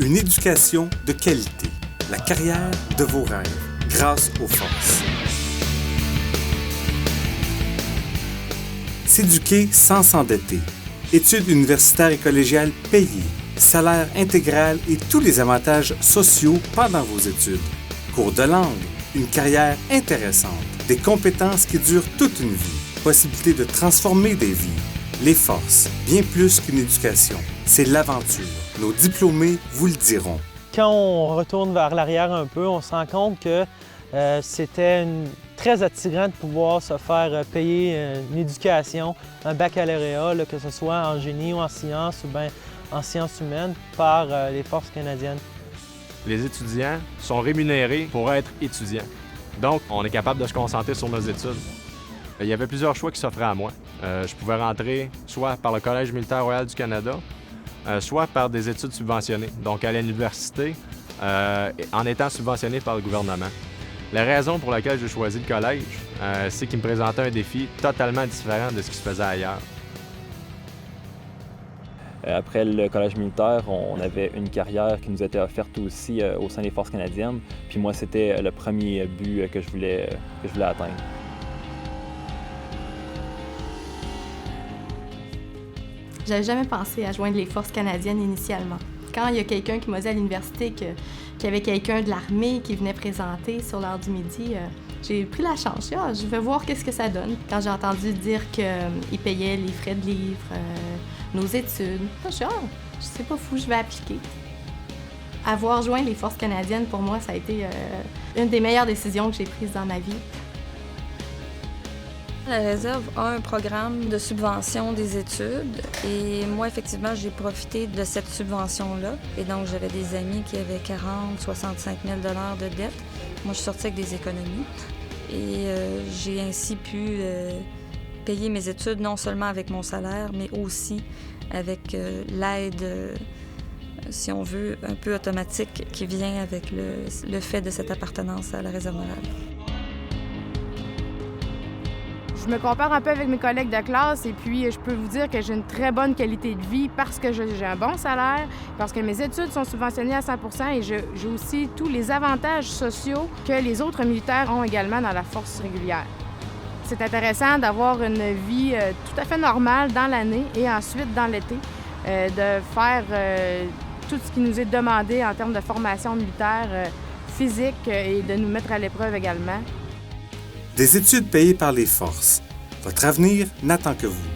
Une éducation de qualité, la carrière de vos rêves, grâce aux forces. S'éduquer sans s'endetter. Études universitaires et collégiales payées, salaire intégral et tous les avantages sociaux pendant vos études. Cours de langue, une carrière intéressante, des compétences qui durent toute une vie, possibilité de transformer des vies. Les forces, bien plus qu'une éducation, c'est l'aventure. Nos diplômés vous le diront. Quand on retourne vers l'arrière un peu, on se rend compte que c'était très attirant de pouvoir se faire payer une éducation, un baccalauréat, là, que ce soit en génie ou en sciences ou bien en sciences humaines, par les forces canadiennes. Les étudiants sont rémunérés pour être étudiants. Donc, on est capable de se concentrer sur nos études. Il y avait plusieurs choix qui s'offraient à moi. Je pouvais rentrer soit par le Collège militaire royal du Canada, soit par des études subventionnées, donc à l'université, en étant subventionné par le gouvernement. La raison pour laquelle j'ai choisi le collège, c'est qu'il me présentait un défi totalement différent de ce qui se faisait ailleurs. Après le collège militaire, on avait une carrière qui nous était offerte aussi au sein des forces canadiennes. Puis moi, c'était le premier but que je voulais atteindre. J'avais jamais pensé à joindre les forces canadiennes initialement. Quand il y a quelqu'un qui m'a dit à l'université qu'il y avait quelqu'un de l'armée qui venait présenter sur l'heure du midi, j'ai pris la chance. Je vais voir qu'est-ce que ça donne. Quand j'ai entendu dire qu'ils payaient les frais de livres, nos études, je suis je sais pas fou, je vais appliquer. Avoir joint les forces canadiennes, pour moi, ça a été une des meilleures décisions que j'ai prises dans ma vie. La réserve a un programme de subvention des études et moi, effectivement, j'ai profité de cette subvention-là. Et donc, j'avais des amis qui avaient 40 65 000 $ de dette. Moi, je suis sortie avec des économies et j'ai ainsi pu payer mes études non seulement avec mon salaire, mais aussi avec l'aide, si on veut, un peu automatique qui vient avec le fait de cette appartenance à la réserve navale. Je me compare un peu avec mes collègues de classe et puis je peux vous dire que j'ai une très bonne qualité de vie parce que j'ai un bon salaire, parce que mes études sont subventionnées à 100 % et j'ai aussi tous les avantages sociaux que les autres militaires ont également dans la force régulière. C'est intéressant d'avoir une vie tout à fait normale dans l'année et ensuite dans l'été, de faire tout ce qui nous est demandé en termes de formation militaire, physique et de nous mettre à l'épreuve également. Des études payées par les forces. Votre avenir n'attend que vous.